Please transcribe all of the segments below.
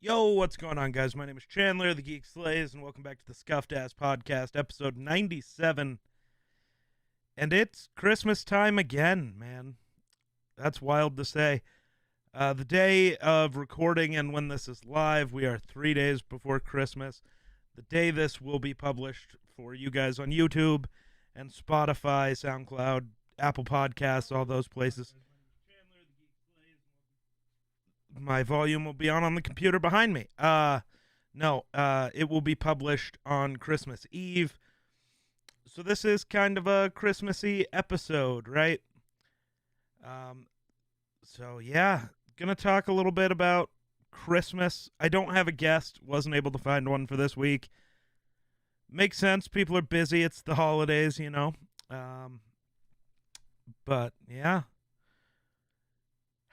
Yo, what's going on, guys? My name is Chandler, the Geek Slays, and welcome back to the Scuffed Ass Podcast, episode 97. And it's Christmas time again, man. That's wild to say. The day of recording and when this is live, we are 3 days before Christmas. The day this will be published for you guys on YouTube and Spotify, SoundCloud, Apple Podcasts, all those places. My volume will be on the computer behind me. It will be published on Christmas Eve. So this is kind of a Christmassy episode, right? Gonna talk a little bit about Christmas. I don't have a guest, wasn't able to find one for this week. Makes sense, people are busy, it's the holidays, you know. But yeah.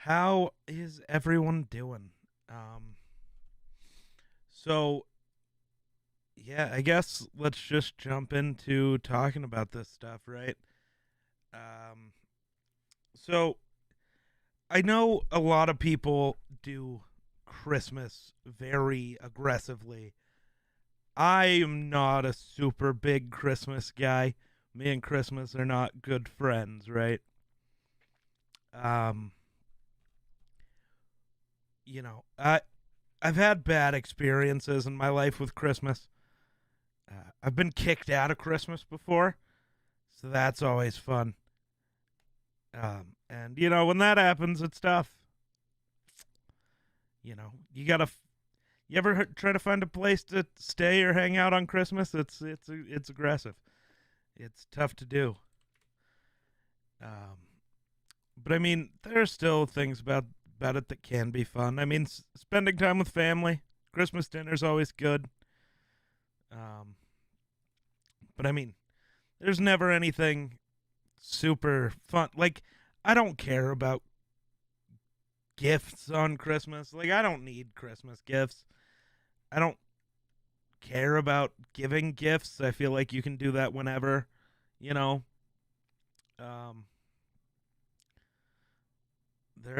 How is everyone doing? I guess let's just jump into talking about this stuff, right? So I know a lot of people do Christmas very aggressively. I am not a super big Christmas guy. Me and Christmas are not good friends, right? I've had bad experiences in my life with Christmas. I've been kicked out of Christmas before, so that's always fun. And when that happens, it's tough. You gotta. You ever try to find a place to stay or hang out on Christmas? It's aggressive. It's tough to do. But I mean, there are still things about it that can be fun. I mean, spending time with family, Christmas dinner's always good. But I mean, there's never anything super fun. Like, I don't care about gifts on Christmas. Like, I don't need Christmas gifts. I don't care about giving gifts. I feel like you can do that whenever, you know.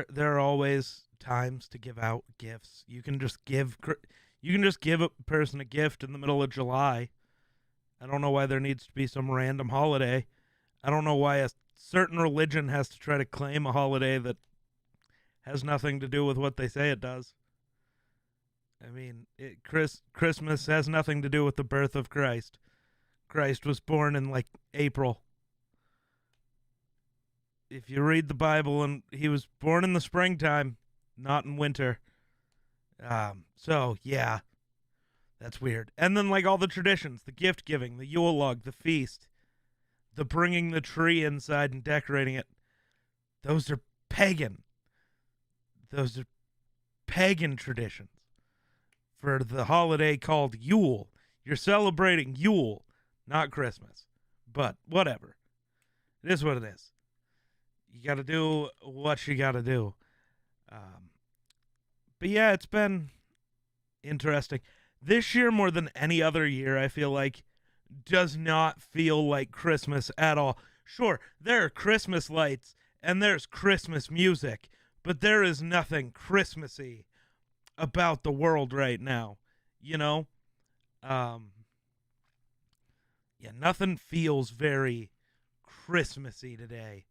There are always times to give out gifts. You can just give a person a gift in the middle of July. I don't know why there needs to be some random holiday. I don't know why a certain religion has to try to claim a holiday that has nothing to do with what they say it does. I mean, Christmas has nothing to do with the birth of Christ. Christ was born in like April. If you read the Bible, and he was born in the springtime, not in winter. So yeah, that's weird. And then like all the traditions, the gift giving, the Yule log, the feast, the bringing the tree inside and decorating it. Those are pagan. Those are pagan traditions for the holiday called Yule. You're celebrating Yule, not Christmas. But whatever. It is what it is. You got to do what you got to do. But yeah, it's been interesting. This year, more than any other year, I feel like, does not feel like Christmas at all. Sure, there are Christmas lights and there's Christmas music, but there is nothing Christmassy about the world right now. Nothing feels very Christmassy today.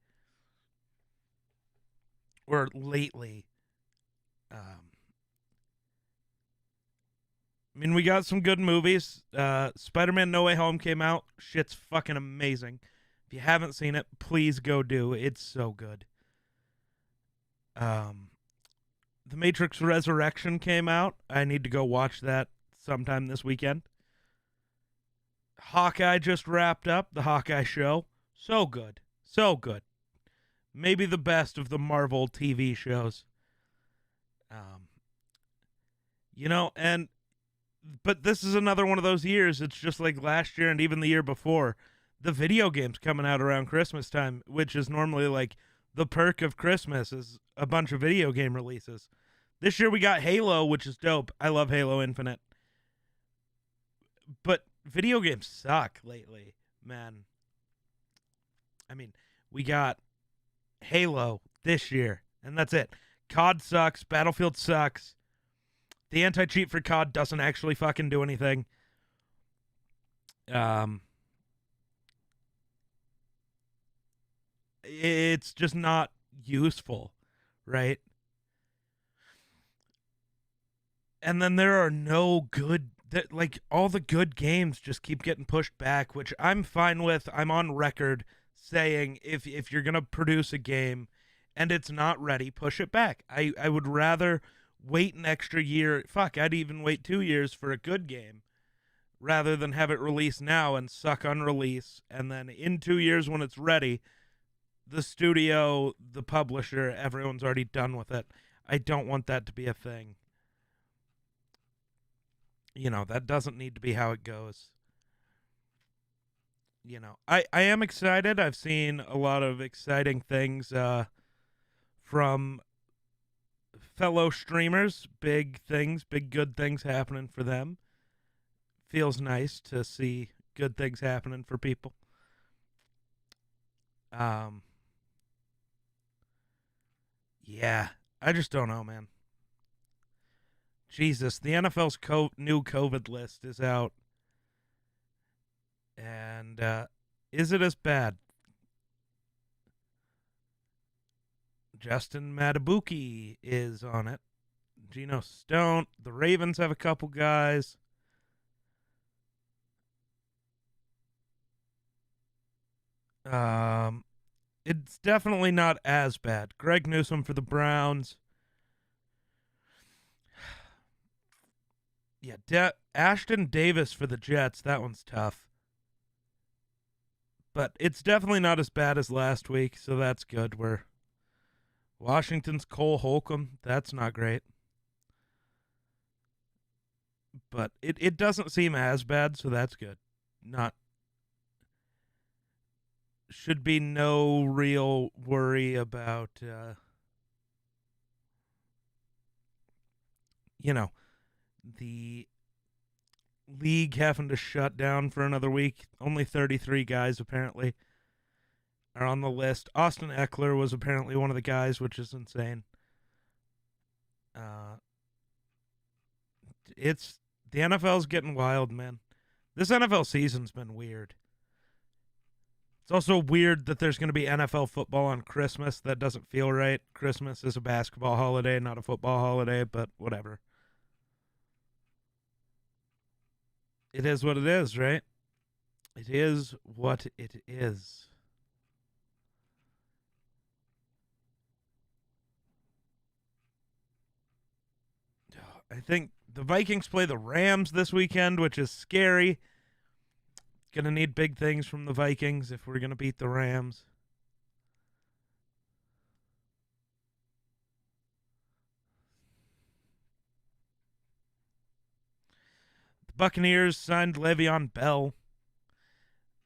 Or lately. I mean, we got some good movies. Spider-Man No Way Home came out. Shit's fucking amazing. If you haven't seen it, please go do. It's so good. The Matrix Resurrection came out. I need to go watch that sometime this weekend. Hawkeye just wrapped up. The Hawkeye show. So good. So good. Maybe the best of the Marvel TV shows. But this is another one of those years. It's just like last year and even the year before. The video games coming out around Christmas time, which is normally like the perk of Christmas, is a bunch of video game releases. This year we got Halo, which is dope. I love Halo Infinite. But video games suck lately, man. I mean, we got Halo this year, and that's it. COD sucks. Battlefield sucks. The anti-cheat for COD doesn't actually fucking do anything. It's just not useful, right? And then there are no good, like, all the good games just keep getting pushed back, which I'm fine with. I'm on record saying if you're going to produce a game and it's not ready, push it back. I would rather wait an extra year. Fuck, I'd even wait 2 years for a good game rather than have it released now and suck on release. And then in 2 years when it's ready, the studio, the publisher, everyone's already done with it. I don't want that to be a thing. You know, that doesn't need to be how it goes. You know, I am excited. I've seen a lot of exciting things from fellow streamers. Big things, big good things happening for them. Feels nice to see good things happening for people. Yeah, I just don't know, man. Jesus, the NFL's new COVID list is out. And is it as bad? Justin Matabuki is on it. Geno Stone. The Ravens have a couple guys. It's definitely not as bad. Greg Newsome for the Browns. Yeah, Ashton Davis for the Jets. That one's tough. But it's definitely not as bad as last week, so that's good. Washington's Cole Holcomb. That's not great. But it doesn't seem as bad, so that's good. Should be no real worry about, the league having to shut down for another week. Only 33 guys, apparently, are on the list. Austin Eckler was apparently one of the guys, which is insane. The NFL's getting wild, man. This NFL season's been weird. It's also weird that there's going to be NFL football on Christmas. That doesn't feel right. Christmas is a basketball holiday, not a football holiday, but whatever. It is what it is, right? It is what it is. I think the Vikings play the Rams this weekend, which is scary. Gonna need big things from the Vikings if we're gonna beat the Rams. The Buccaneers signed Le'Veon Bell.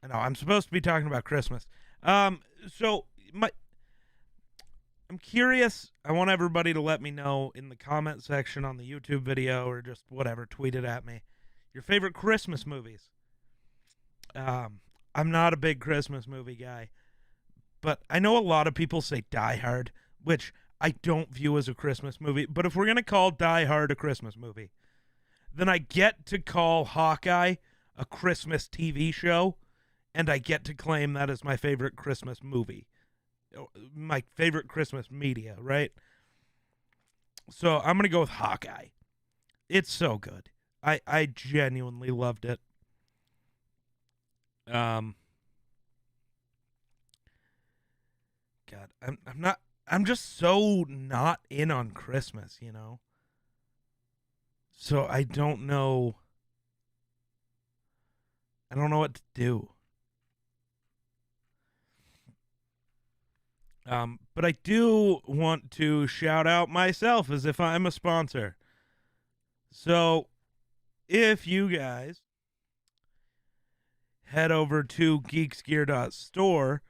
I know I'm supposed to be talking about Christmas. I'm curious. I want everybody to let me know in the comment section on the YouTube video or just whatever, tweet it at me. Your favorite Christmas movies. I'm not a big Christmas movie guy, but I know a lot of people say Die Hard, which I don't view as a Christmas movie. But if we're going to call Die Hard a Christmas movie, then I get to call Hawkeye a Christmas TV show, and I get to claim that as my favorite Christmas movie. My favorite Christmas media, right? So I'm going to go with Hawkeye. It's so good. I genuinely loved it. God, I'm just so not in on Christmas, you know? So I don't know what to do. But I do want to shout out myself as if I'm a sponsor. So if you guys head over to geeksgear.store,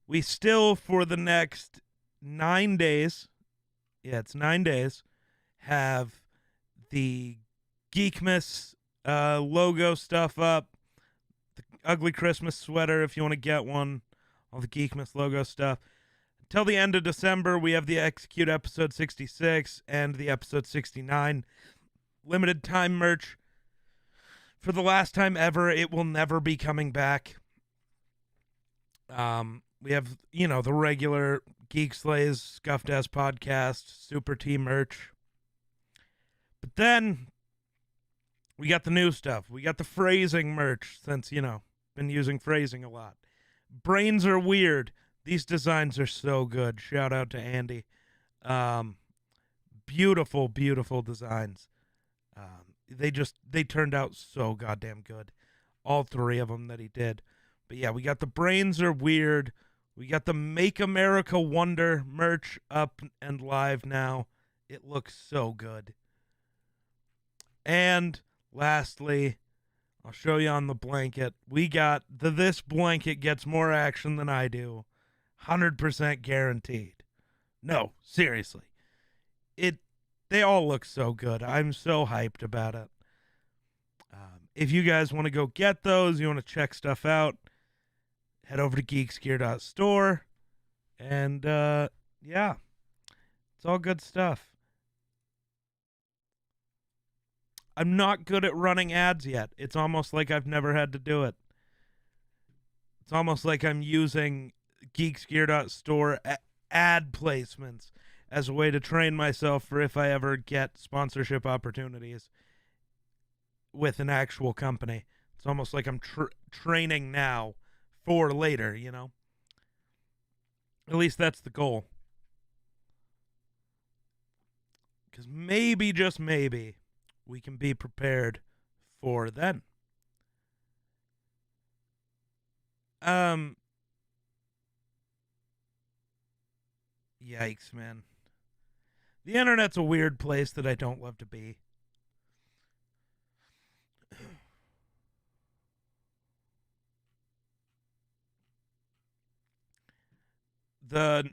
we still, for the next 9 days, it's 9 days, have the Geekmas logo stuff up, the ugly Christmas sweater if you want to get one, all the Geekmas logo stuff. Until the end of December, we have the Execute episode 66 and the episode 69 limited time merch for the last time ever. It will never be coming back. We have, the regular Geek Slays, Scuffed Ass Podcast, Super Team merch. But then we got the new stuff. We got the phrasing merch since, been using phrasing a lot. Brains are weird. These designs are so good. Shout out to Andy. Beautiful, beautiful designs. They turned out so goddamn good. All three of them that he did. But yeah, we got the Brains are weird. We got the Make America Wonder merch up and live now. It looks so good. And lastly, I'll show you on the blanket. We got this blanket gets more action than I do. 100% guaranteed. No, seriously. They all look so good. I'm so hyped about it. If you guys want to go get those, you want to check stuff out, head over to geeksgear.store. And, yeah, it's all good stuff. I'm not good at running ads yet. It's almost like I've never had to do it. It's almost like I'm using geeksgear.store ad placements as a way to train myself for if I ever get sponsorship opportunities with an actual company. It's almost like I'm training now for later, At least that's the goal. Because maybe, just maybe, we can be prepared for then. Yikes, man. The internet's a weird place that I don't love to be. The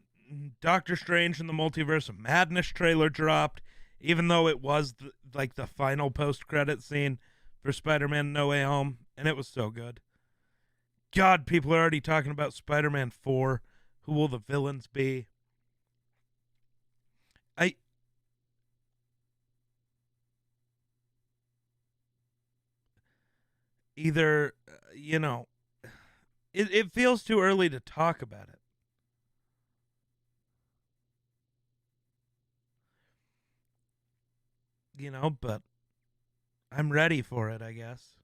Doctor Strange and the Multiverse of Madness trailer dropped, even though it was the final post-credit scene for Spider-Man No Way Home, and it was so good. God, people are already talking about Spider-Man 4. Who will the villains be? Either, it feels too early to talk about it. But I'm ready for it, I guess.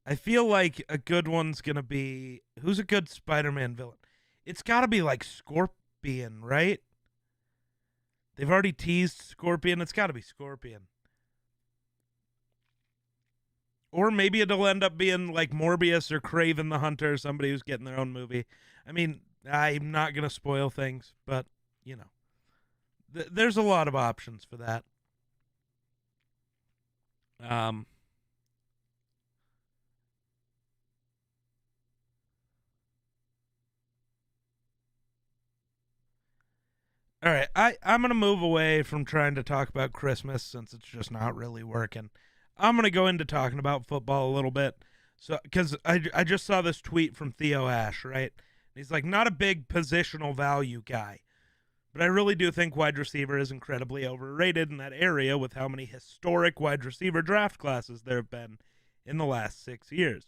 I feel like a good one's gonna be, who's a good Spider-Man villain? It's gotta be like Scorpion, right? They've already teased Scorpion. It's gotta be Scorpion. Or maybe it'll end up being like Morbius or Kraven the Hunter, somebody who's getting their own movie. I mean, I'm not gonna spoil things, but there's a lot of options for that. All right, I'm going to move away from trying to talk about Christmas since it's just not really working. I'm going to go into talking about football a little bit. So, because I just saw this tweet from Theo Ash, right? He's like, not a big positional value guy. But I really do think wide receiver is incredibly overrated in that area with how many historic wide receiver draft classes there have been in the last 6 years.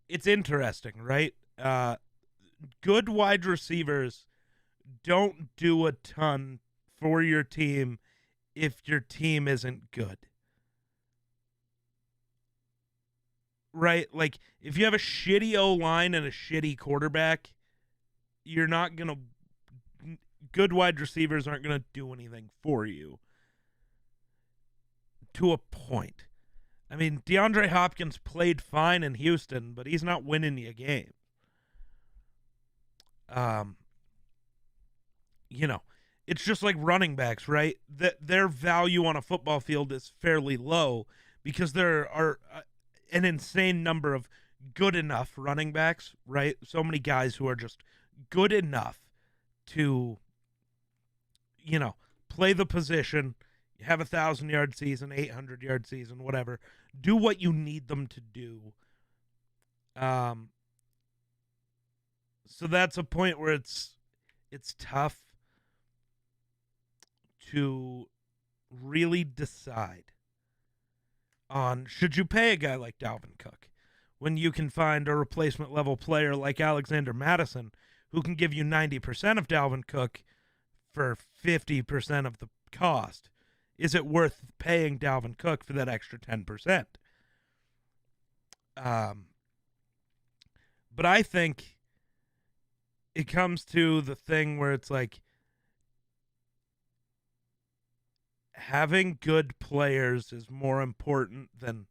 It's interesting, right? Good wide receivers don't do a ton for your team if your team isn't good. Right? Like, if you have a shitty O-line and a shitty quarterback, you're not going to... Good wide receivers aren't going to do anything for you. To a point. I mean, DeAndre Hopkins played fine in Houston, but he's not winning you a game. It's just like running backs, right? Their value on a football field is fairly low because there are an insane number of good enough running backs, right? So many guys who are just good enough to, play the position, have 1,000-yard season, 800-yard season, whatever. Do what you need them to do. So that's a point where it's tough to really decide on should you pay a guy like Dalvin Cook when you can find a replacement level player like Alexander Madison who can give you 90% of Dalvin Cook for 50% of the cost. Is it worth paying Dalvin Cook for that extra 10%? But I think it comes to the thing where it's like having good players is more important than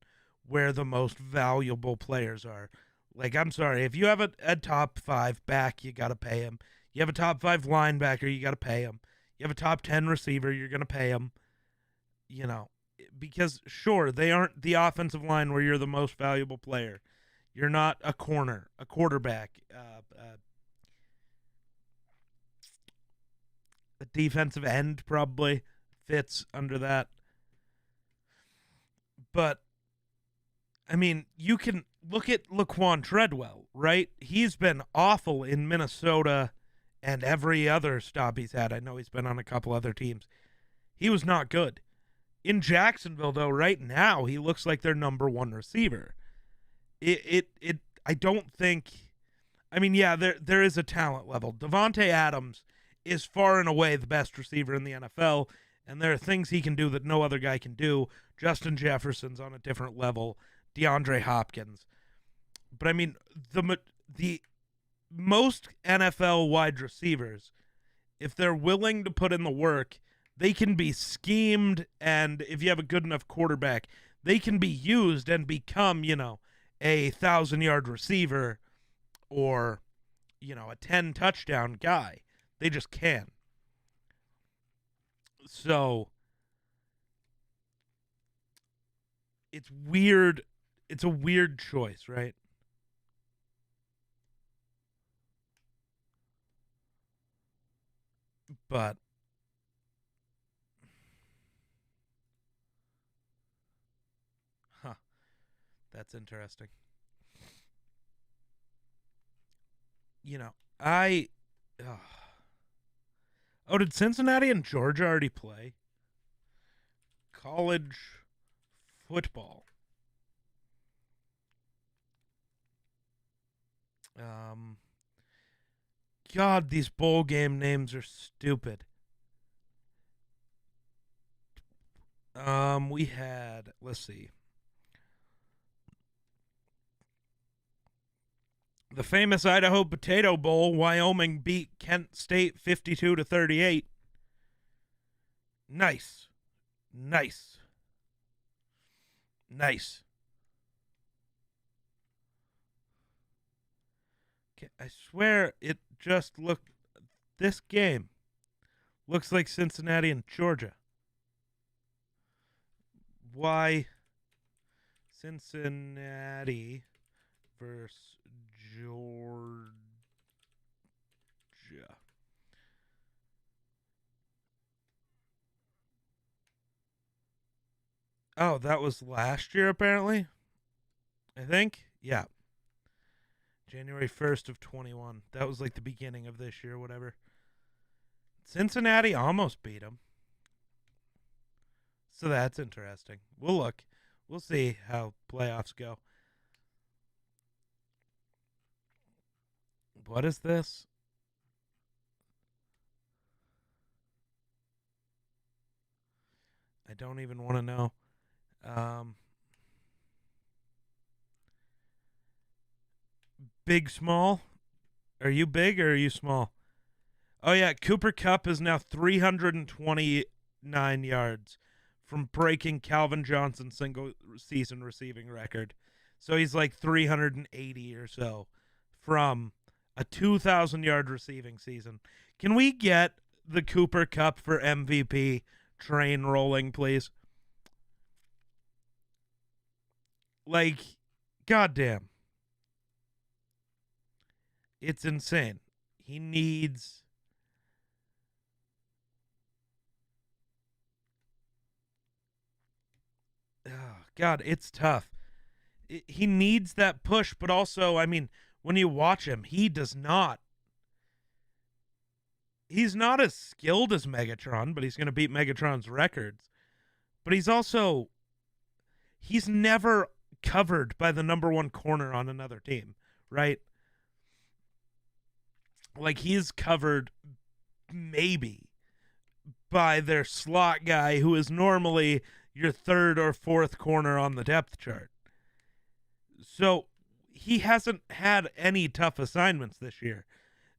where the most valuable players are. Like, I'm sorry, if you have a top 5 back, you got to pay him. You have a top 5 linebacker, you got to pay him. You have a top 10 receiver, you're going to pay him. You know, because sure, they aren't the offensive line where you're the most valuable player. You're not a corner, a quarterback, a defensive end probably fits under that. But, I mean, you can look at Laquan Treadwell, right? He's been awful in Minnesota and every other stop he's had. I know he's been on a couple other teams. He was not good. In Jacksonville, though, right now, he looks like their number one receiver. I don't think, I mean, yeah, there is a talent level. Devontae Adams is far and away the best receiver in the NFL, and there are things he can do that no other guy can do. Justin Jefferson's on a different level. DeAndre Hopkins. But, I mean, the most NFL wide receivers, if they're willing to put in the work, they can be schemed, and if you have a good enough quarterback, they can be used and become, you know, a 1,000-yard receiver or, you know, a 10-touchdown guy. They just can. So it's weird. It's a weird choice, right? But that's interesting. You know, oh, did Cincinnati and Georgia already play? College football. God, these bowl game names are stupid. We had, let's see, the famous Idaho Potato Bowl. Wyoming beat Kent State 52-38. Nice. Nice. Nice. Okay, I swear it just looked. This game looks like Cincinnati and Georgia. Why Cincinnati versus Georgia? Oh, that was last year, apparently. I think. Yeah. January 1st of 21. That was like the beginning of this year, whatever. Cincinnati almost beat them. So that's interesting. We'll look. We'll see how playoffs go. What is this? I don't even want to know. Big, small? Are you big or are you small? Oh, yeah. Cooper Kupp is now 329 yards from breaking Calvin Johnson's single season receiving record. So he's like 380 or so from a 2,000-yard receiving season. Can we get the Cooper Kupp for MVP train rolling, please? Like, goddamn. It's insane. He needs. Oh, God, it's tough. He needs that push, but also, I mean, when you watch him, he does not he's not as skilled as Megatron, but he's going to beat Megatron's records. But he's never covered by the number one corner on another team, right? Like, he's covered maybe by their slot guy, who is normally your third or fourth corner on the depth chart. So he hasn't had any tough assignments this year.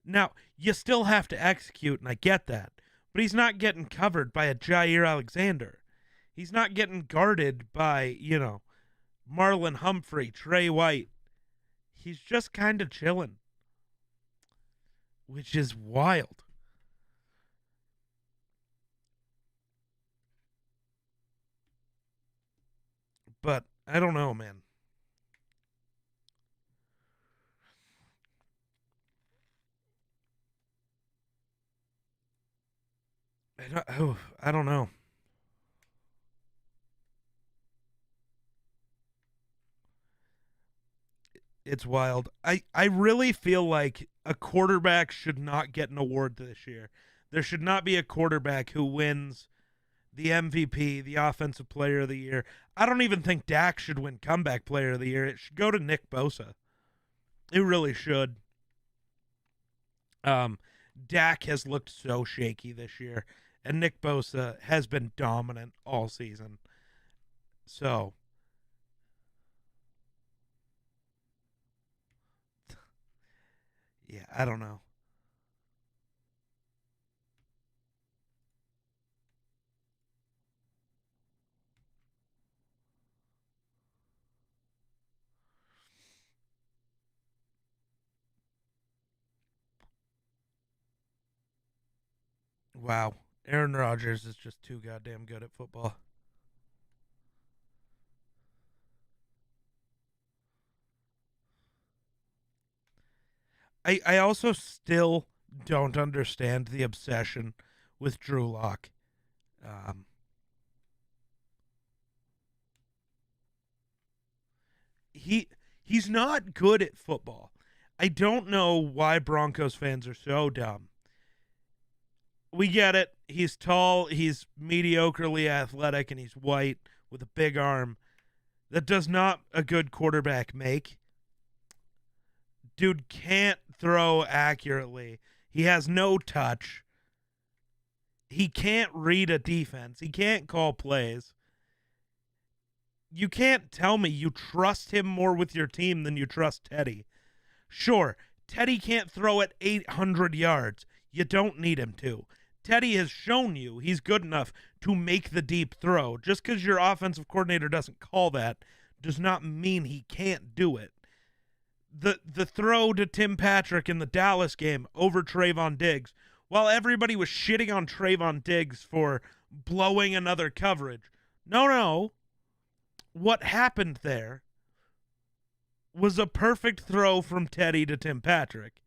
Now, you still have to execute, and I get that, but he's not getting covered by a Jair Alexander. He's not getting guarded by, Marlon Humphrey, Trey White. He's just kind of chilling, which is wild. But I don't know, man. I don't know. It's wild. I really feel like a quarterback should not get an award this year. There should not be a quarterback who wins the MVP, the Offensive Player of the Year. I don't even think Dak should win Comeback Player of the Year. It should go to Nick Bosa. It really should. Dak has looked so shaky this year, and Nick Bosa has been dominant all season. So, yeah, I don't know. Wow. Aaron Rodgers is just too goddamn good at football. I also still don't understand the obsession with Drew Lock. Um, he he's not good at football. I don't know why Broncos fans are so dumb. We get it. He's tall, he's mediocrely athletic, and he's white with a big arm. That does not a good quarterback make. Dude can't throw accurately. He has no touch. He can't read a defense. He can't call plays. You can't tell me you trust him more with your team than you trust Teddy. Sure, Teddy can't throw it 800 yards. You don't need him to. Teddy has shown you he's good enough to make the deep throw. Just because your offensive coordinator doesn't call that does not mean he can't do it. The throw to Tim Patrick in the Dallas game over Trayvon Diggs, while everybody was shitting on Trayvon Diggs for blowing another coverage. No. What happened there was a perfect throw from Teddy to Tim Patrick.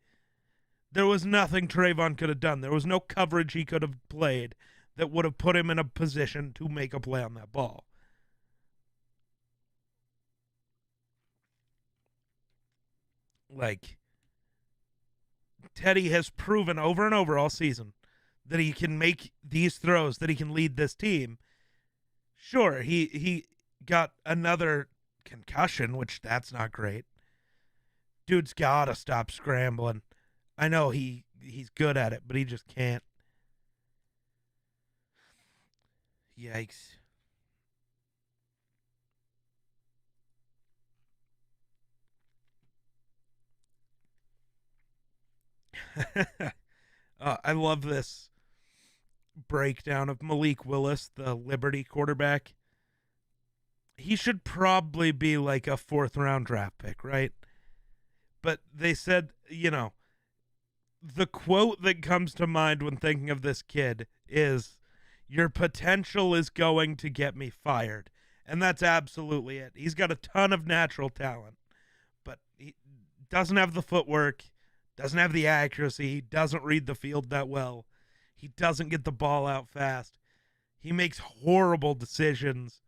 There was nothing Trayvon could have done. There was no coverage he could have played that would have put him in a position to make a play on that ball. Like, Teddy has proven over and over all season that he can make these throws, that he can lead this team. Sure, he got another concussion, which that's not great. Dude's got to stop scrambling. I know he's good at it, but he just can't. Yikes. I love this breakdown of Malik Willis, the Liberty quarterback. He should probably be like a fourth round draft pick, right? But they said, the quote that comes to mind when thinking of this kid is, "Your potential is going to get me fired." And that's absolutely it. He's got a ton of natural talent, but he doesn't have the footwork, doesn't have the accuracy, he doesn't read the field that well. He doesn't get the ball out fast. He makes horrible decisions.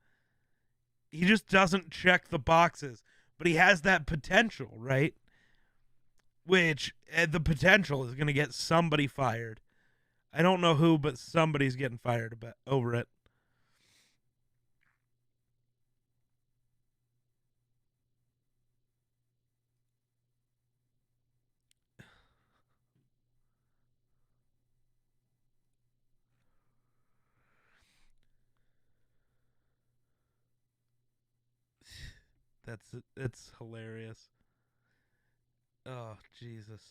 He just doesn't check the boxes, but he has that potential, right? Which the potential is going to get somebody fired. I don't know who, but somebody's getting fired over it. It's hilarious. Oh, Jesus.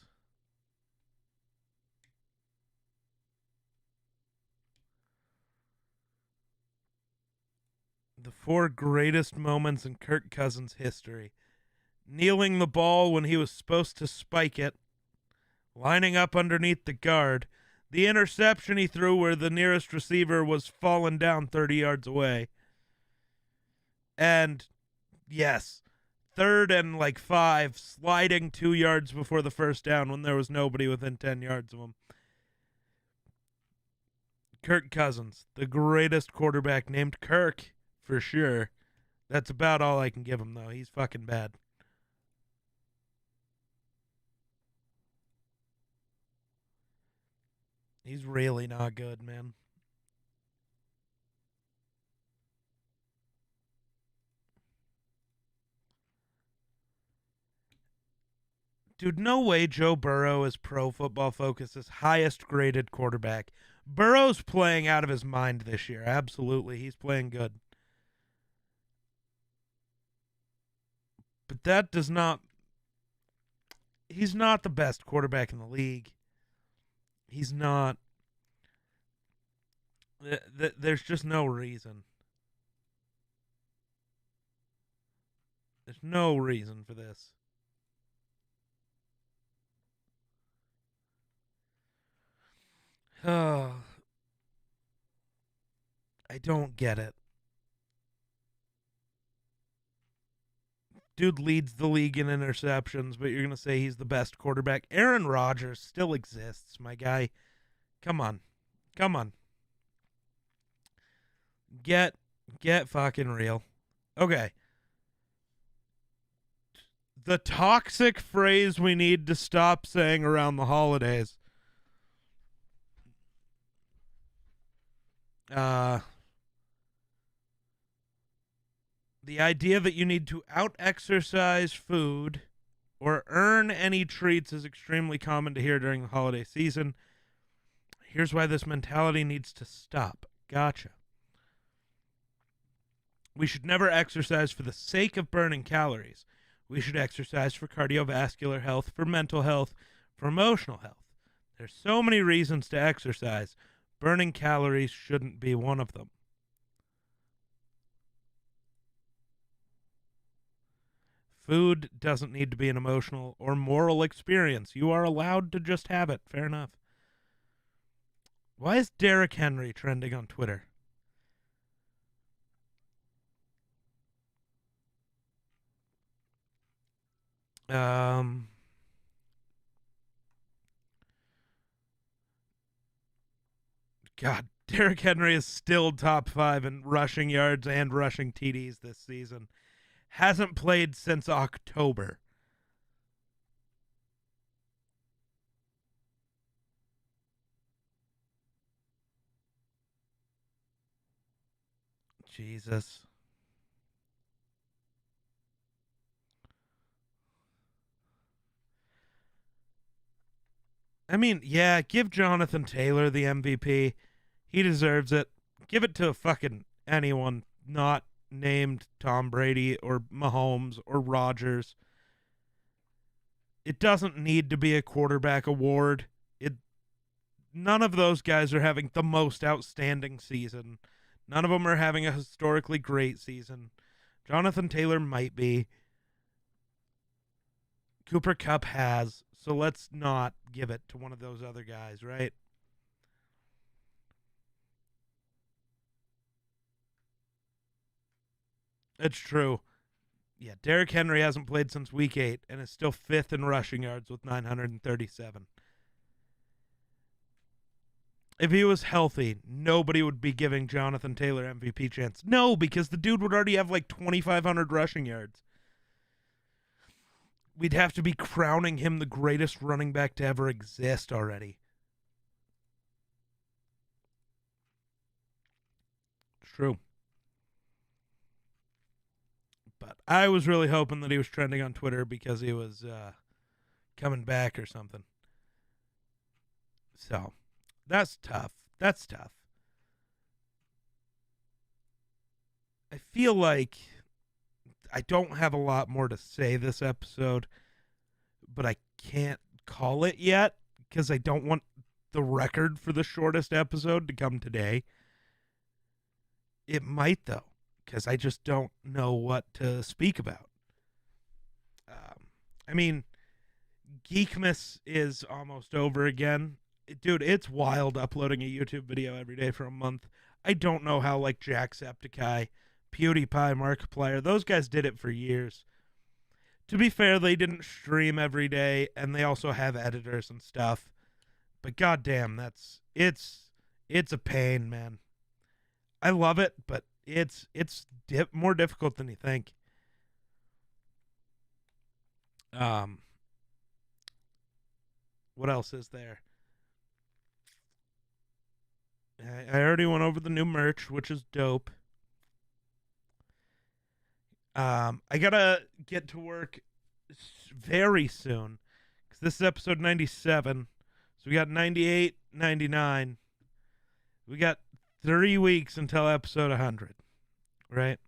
The 4 greatest moments in Kirk Cousins history. Kneeling the ball when he was supposed to spike it, lining up underneath the guard, the interception he threw where the nearest receiver was fallen down 30 yards away, and yes, 3rd and 5, sliding 2 yards before the first down when there was nobody within 10 yards of him. Kirk Cousins, the greatest quarterback named Kirk, for sure. That's about all I can give him, though. He's fucking bad. He's really not good, man. Dude, no way Joe Burrow is Pro Football Focus's highest graded quarterback. Burrow's playing out of his mind this year. Absolutely. He's playing good. But that does not. He's not the best quarterback in the league. He's not. There's just no reason. There's no reason for this. Oh, I don't get it. Dude leads the league in interceptions, but you're going to say he's the best quarterback. Aaron Rodgers still exists, my guy. Come on. Come on. Get fucking real. Okay. The toxic phrase we need to stop saying around the holidays. The idea that you need to out-exercise food or earn any treats is extremely common to hear during the holiday season. Here's why this mentality needs to stop. Gotcha. We should never exercise for the sake of burning calories. We should exercise for cardiovascular health, for mental health, for emotional health. There's so many reasons to exercise. Burning calories shouldn't be one of them. Food doesn't need to be an emotional or moral experience. You are allowed to just have it. Fair enough. Why is Derrick Henry trending on Twitter? God, Derrick Henry is still top 5 in rushing yards and rushing TDs this season. Hasn't played since October. Jesus. I mean, yeah, give Jonathan Taylor the MVP. He deserves it. Give it to fucking anyone not named Tom Brady or Mahomes or Rodgers. It doesn't need to be a quarterback award. None of those guys are having the most outstanding season. None of them are having a historically great season. Jonathan Taylor might be. Cooper Kupp has. So let's not give it to one of those other guys, right? It's true. Yeah, Derrick Henry hasn't played since week 8 and is still 5th in rushing yards with 937. If he was healthy, nobody would be giving Jonathan Taylor MVP chance. No, because the dude would already have 2,500 rushing yards. We'd have to be crowning him the greatest running back to ever exist already. true. But I was really hoping that he was trending on Twitter because he was coming back or something. So, that's tough. That's tough. I feel like I don't have a lot more to say this episode, but I can't call it yet because I don't want the record for the shortest episode to come today. It might, though, because I just don't know what to speak about. I mean, Geekmas is almost over again. Dude, it's wild uploading a YouTube video every day for a month. I don't know how, like, Jacksepticeye, PewDiePie, Markiplier, those guys did it for years. To be fair, they didn't stream every day, and they also have editors and stuff. But goddamn, it's a pain, man. I love it, but it's more difficult than you think. What else is there? I already went over the new merch, which is dope. I gotta get to work very soon because this is episode 97. So we got 98, 99. We got 3 weeks until episode 100, right?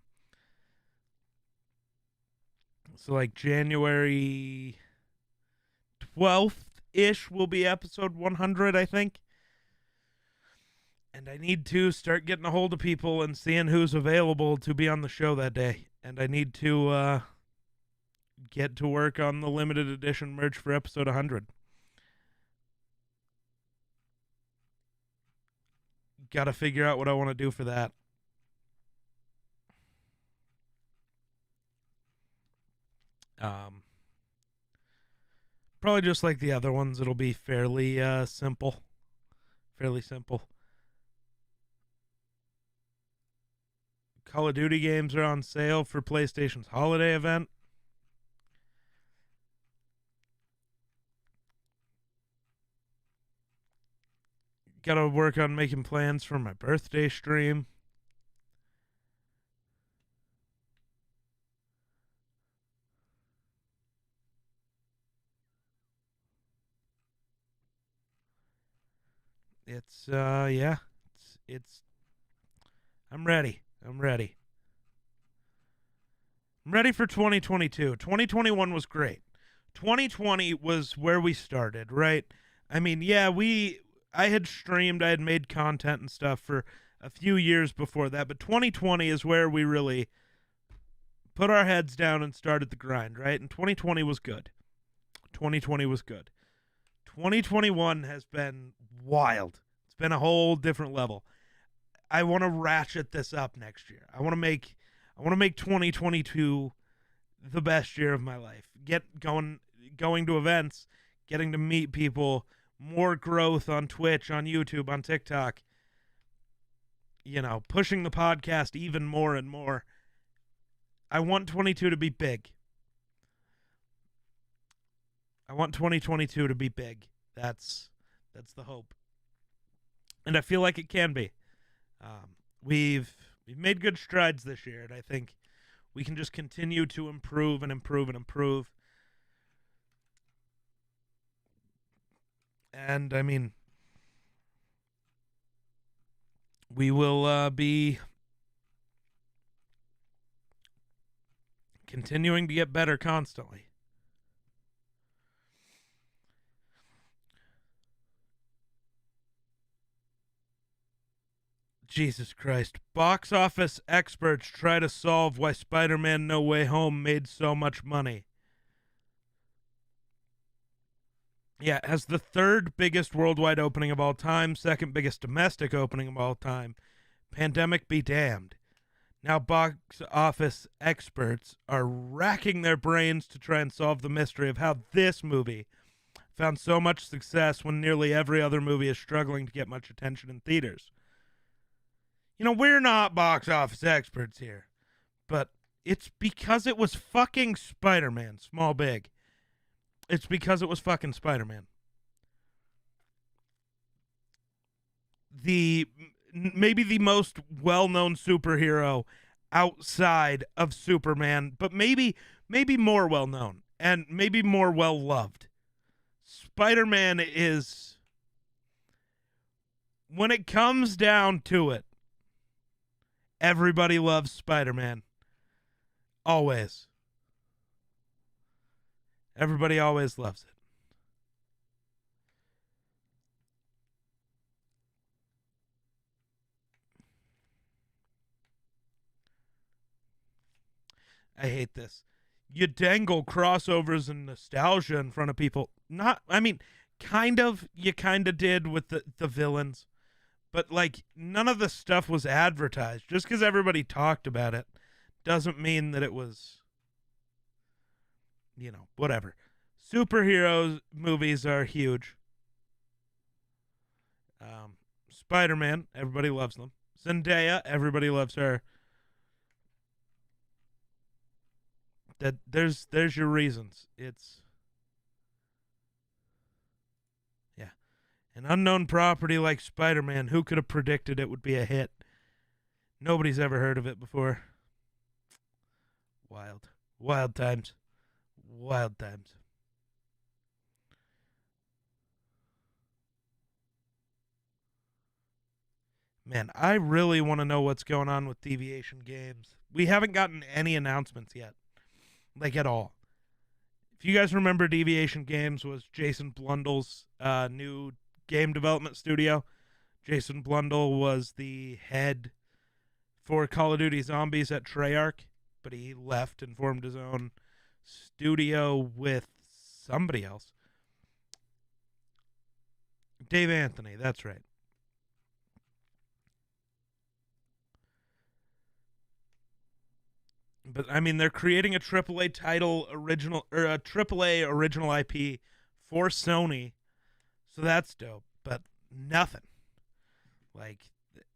So like January 12th-ish will be episode 100, I think. And I need to start getting a hold of people and seeing who's available to be on the show that day. And I need to get to work on the limited edition merch for episode 100. Got to figure out what I want to do for that. Probably just like the other ones, it'll be fairly simple. Fairly simple. Call of Duty games are on sale for PlayStation's holiday event. Gotta work on making plans for my birthday stream. It's yeah. It's I'm ready. I'm ready for 2022. 2021 was great. 2020 was where we started, right? I mean, yeah, I had streamed, I had made content and stuff for a few years before that, but 2020 is where we really put our heads down and started the grind, right? And 2020 was good. 2020 was good. 2021 has been wild. It's been a whole different level. I want to ratchet this up next year. I want to make 2022 the best year of my life. Get going to events, getting to meet people, more growth on Twitch, on YouTube, on TikTok. You know, pushing the podcast even more and more. I want 22 to be big. I want 2022 to be big. That's the hope. And I feel like it can be. We've made good strides this year, and I think we can just continue to improve and improve and improve. And I mean, we will be continuing to get better constantly. Jesus Christ. Box office experts try to solve why Spider-Man No Way Home made so much money. Yeah, it has the third biggest worldwide opening of all time, second biggest domestic opening of all time. Pandemic be damned. Now box office experts are racking their brains to try and solve the mystery of how this movie found so much success when nearly every other movie is struggling to get much attention in theaters. You know, we're not box office experts here, but it's because it was fucking Spider-Man, small big. It's because it was fucking Spider-Man. maybe the most well-known superhero outside of Superman, but maybe more well-known and maybe more well-loved. Spider-Man is, when it comes down to it, everybody loves Spider-Man. Always. Everybody always loves it. I hate this. You dangle crossovers and nostalgia in front of people. Not, I mean, kind of, you kind of did with the villains. But, like, none of the stuff was advertised. Just because everybody talked about it doesn't mean that it was, whatever. Superheroes movies are huge. Spider-Man, everybody loves them. Zendaya, everybody loves her. There's your reasons. It's, yeah, an unknown property like Spider-Man. Who could have predicted it would be a hit? Nobody's ever heard of it before. Wild times. Man, I really want to know what's going on with Deviation Games. We haven't gotten any announcements yet, like at all. If you guys remember, Deviation Games was Jason Blundell's new game development studio. Jason Blundell was the head for Call of Duty Zombies at Treyarch, but he left and formed his own studio with somebody else. Dave Anthony, that's right. But I mean, they're creating a AAA title original, or a AAA original IP for Sony, so that's dope. But nothing. Like,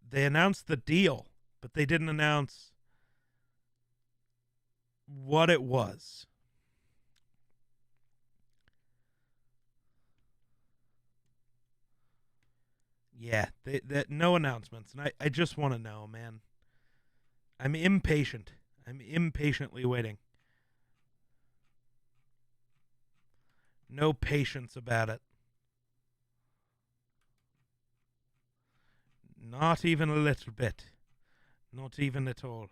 they announced the deal, but they didn't announce what it was. Yeah, no announcements, and I just want to know, man. I'm impatient. I'm impatiently waiting. No patience about it. Not even a little bit. Not even at all.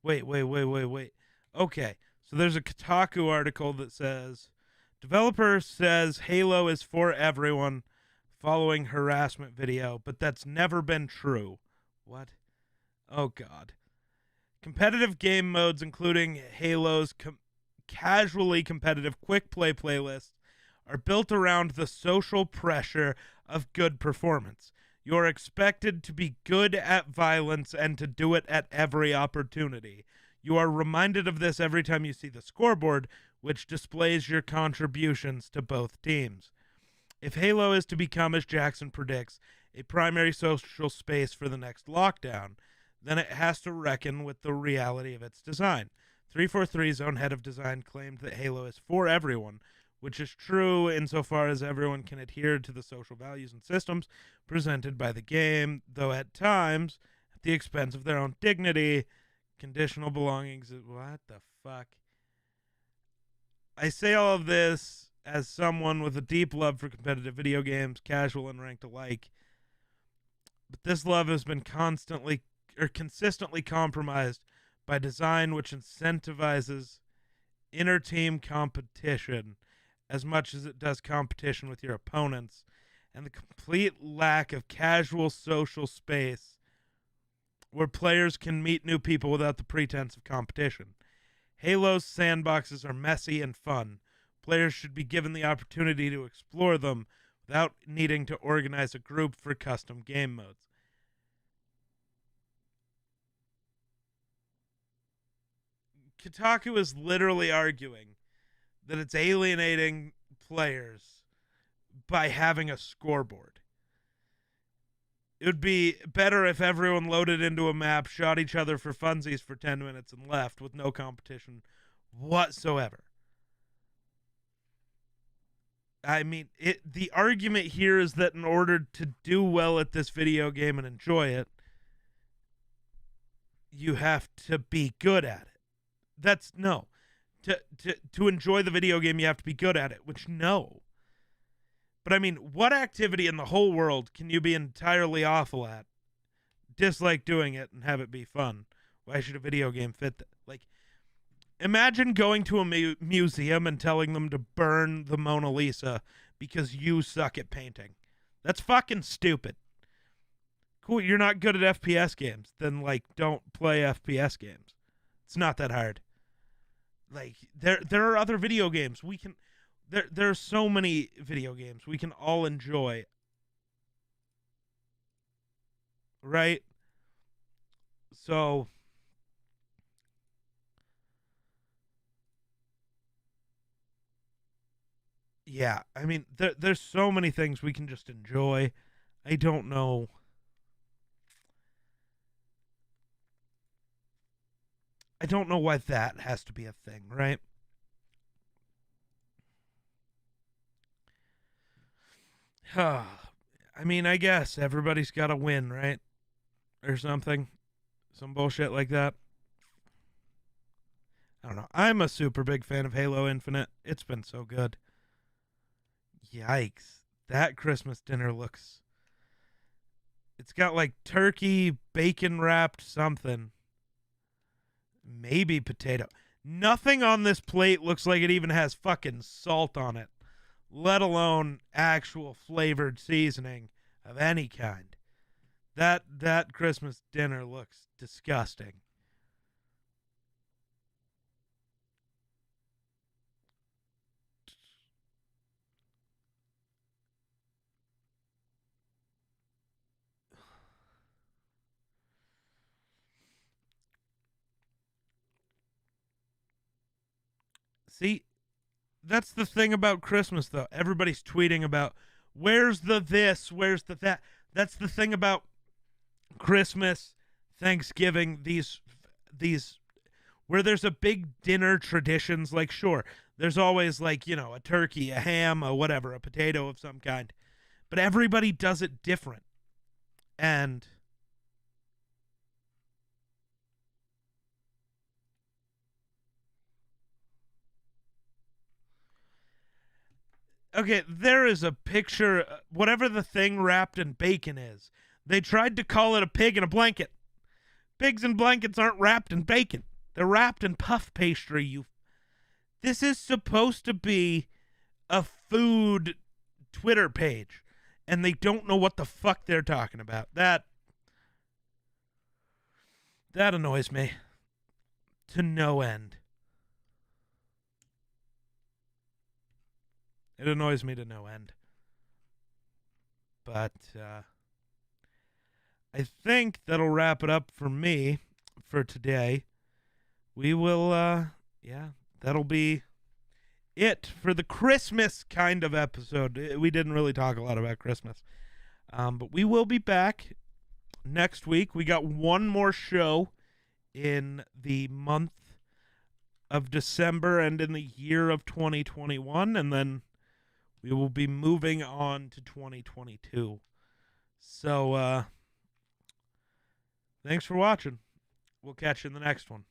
Wait. Okay, so there's a Kotaku article that says developer says Halo is for everyone following harassment video, but that's never been true. What? Oh, God. Competitive game modes, including Halo's casually competitive quick play playlists, are built around the social pressure of good performance. You're expected to be good at violence and to do it at every opportunity. You are reminded of this every time you see the scoreboard, which displays your contributions to both teams. If Halo is to become, as Jackson predicts, a primary social space for the next lockdown, then it has to reckon with the reality of its design. 343's own head of design claimed that Halo is for everyone, which is true insofar as everyone can adhere to the social values and systems presented by the game, though at times at the expense of their own dignity, conditional belongings. What the fuck? I say all of this as someone with a deep love for competitive video games, casual and ranked alike. But this love has been consistently compromised by design which incentivizes inter-team competition as much as it does competition with your opponents, and the complete lack of casual social space where players can meet new people without the pretense of competition. Halo's sandboxes are messy and fun. Players should be given the opportunity to explore them without needing to organize a group for custom game modes. Kotaku is literally arguing that it's alienating players by having a scoreboard. It would be better if everyone loaded into a map, shot each other for funsies for 10 minutes, and left with no competition whatsoever. I mean, the argument here is that in order to do well at this video game and enjoy it, you have to be good at it. That's no. To enjoy the video game, you have to be good at it, which no. But I mean, what activity in the whole world can you be entirely awful at, dislike doing it, and have it be fun? Why should a video game fit that? Like, imagine going to a museum and telling them to burn the Mona Lisa because you suck at painting. That's fucking stupid. Cool, you're not good at FPS games. Then, like, don't play FPS games. It's not that hard. Like, there are other video games we can... There are so many video games we can all enjoy. Right? So... yeah, I mean, there's so many things we can just enjoy. I don't know... I don't know why that has to be a thing, right? I mean, I guess everybody's got to win, right? Or something. Some bullshit like that. I don't know. I'm a super big fan of Halo Infinite. It's been so good. Yikes. That Christmas dinner looks... it's got like turkey, bacon wrapped something. Maybe potato. Nothing on this plate looks like it even has fucking salt on it, let alone actual flavored seasoning of any kind. That Christmas dinner looks disgusting. See, that's the thing about Christmas, though. Everybody's tweeting about where's the this, where's the that. That's the thing about Christmas, Thanksgiving, these where there's a big dinner traditions. Like, sure, there's always like, you know, a turkey, a ham, a whatever, a potato of some kind, but everybody does it different. And okay, there is a picture, whatever the thing wrapped in bacon is. They tried to call it a pig in a blanket. Pigs in blankets aren't wrapped in bacon. They're wrapped in puff pastry. This is supposed to be a food Twitter page, and they don't know what the fuck they're talking about. That annoys me to no end. It annoys me to no end. But I think that'll wrap it up for me for today. We will, that'll be it for the Christmas kind of episode. We didn't really talk a lot about Christmas. But we will be back next week. We got one more show in the month of December and in the year of 2021, and then we will be moving on to 2022. So, thanks for watching. We'll catch you in the next one.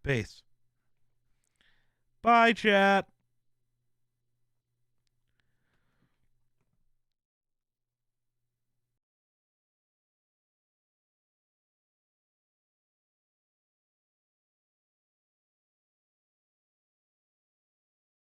Peace. Bye, chat.